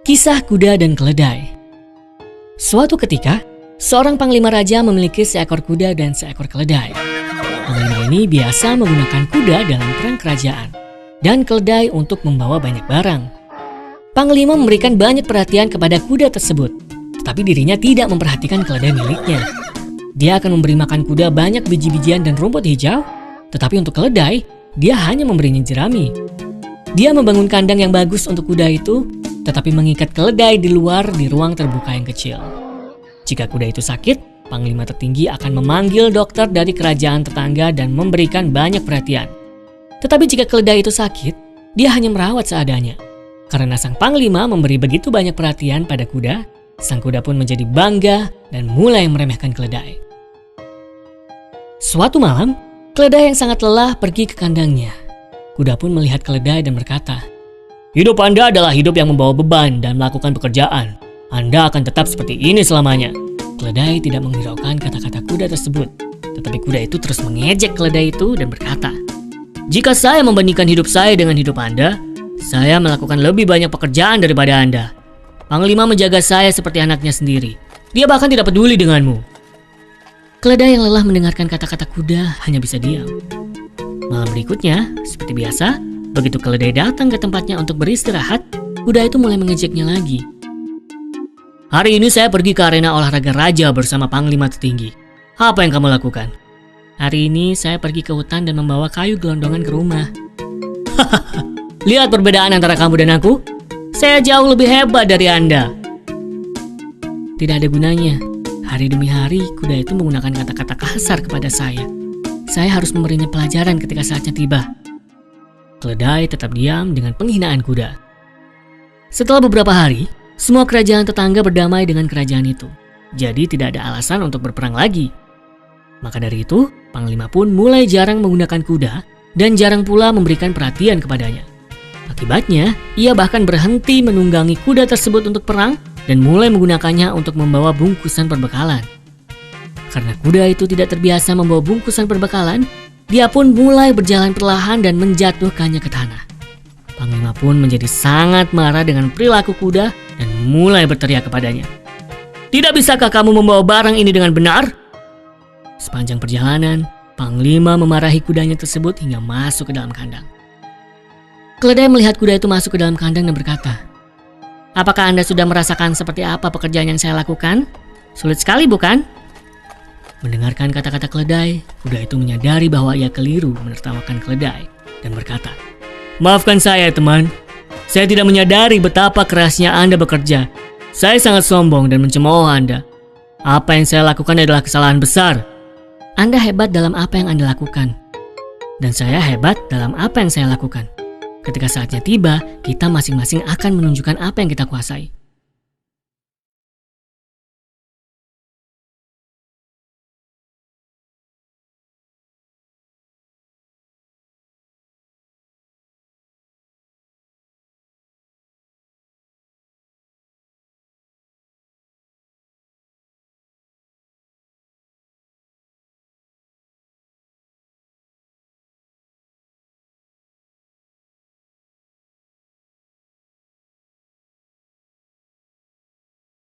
Kisah kuda dan keledai. Suatu ketika, seorang panglima raja memiliki seekor kuda dan seekor keledai. Panglima ini biasa menggunakan kuda dalam perang kerajaan dan keledai untuk membawa banyak barang. Panglima memberikan banyak perhatian kepada kuda tersebut, tetapi dirinya tidak memperhatikan keledai miliknya. Dia akan memberi makan kuda banyak biji-bijian dan rumput hijau, tetapi untuk keledai, dia hanya memberinya jerami. Dia membangun kandang yang bagus untuk kuda itu, tetapi mengikat keledai di luar di ruang terbuka yang kecil. Jika kuda itu sakit, panglima tertinggi akan memanggil dokter dari kerajaan tetangga dan memberikan banyak perhatian. Tetapi jika keledai itu sakit, dia hanya merawat seadanya. Karena sang panglima memberi begitu banyak perhatian pada kuda, sang kuda pun menjadi bangga dan mulai meremehkan keledai. Suatu malam, keledai yang sangat lelah pergi ke kandangnya. Kuda pun melihat keledai dan berkata, "Hidup Anda adalah hidup yang membawa beban dan melakukan pekerjaan. Anda akan tetap seperti ini selamanya." Keledai tidak menghiraukan kata-kata kuda tersebut, tetapi kuda itu terus mengejek keledai itu dan berkata, "Jika saya membandingkan hidup saya dengan hidup Anda, saya melakukan lebih banyak pekerjaan daripada Anda. Panglima menjaga saya seperti anaknya sendiri. Dia bahkan tidak peduli denganmu." Keledai yang lelah mendengarkan kata-kata kuda hanya bisa diam. Malam berikutnya, seperti biasa, begitu keledai datang ke tempatnya untuk beristirahat, kuda itu mulai mengejeknya lagi. "Hari ini saya pergi ke arena olahraga raja bersama panglima tertinggi. Apa yang kamu lakukan?" "Hari ini saya pergi ke hutan dan membawa kayu gelondongan ke rumah." "Hahaha, lihat perbedaan antara kamu dan aku. Saya jauh lebih hebat dari Anda." Tidak ada gunanya. Hari demi hari, kuda itu menggunakan kata-kata kasar kepada saya. Saya harus memberinya pelajaran ketika saatnya tiba. Keledai tetap diam dengan penghinaan kuda. Setelah beberapa hari, semua kerajaan tetangga berdamai dengan kerajaan itu. Jadi tidak ada alasan untuk berperang lagi. Maka dari itu, panglima pun mulai jarang menggunakan kuda dan jarang pula memberikan perhatian kepadanya. Akibatnya, ia bahkan berhenti menunggangi kuda tersebut untuk perang dan mulai menggunakannya untuk membawa bungkusan perbekalan. Karena kuda itu tidak terbiasa membawa bungkusan perbekalan, dia pun mulai berjalan perlahan dan menjatuhkannya ke tanah. Panglima pun menjadi sangat marah dengan perilaku kuda dan mulai berteriak kepadanya, "Tidak bisakah kamu membawa barang ini dengan benar?" Sepanjang perjalanan, panglima memarahi kudanya tersebut hingga masuk ke dalam kandang. Keledai melihat kuda itu masuk ke dalam kandang dan berkata, "Apakah Anda sudah merasakan seperti apa pekerjaan yang saya lakukan? Sulit sekali, bukan?" Mendengarkan kata-kata keledai, kuda itu menyadari bahwa ia keliru menertawakan keledai dan berkata, "Maafkan saya, teman. Saya tidak menyadari betapa kerasnya Anda bekerja. Saya sangat sombong dan mencemooh Anda. Apa yang saya lakukan adalah kesalahan besar. Anda hebat dalam apa yang Anda lakukan. Dan saya hebat dalam apa yang saya lakukan. Ketika saatnya tiba, kita masing-masing akan menunjukkan apa yang kita kuasai."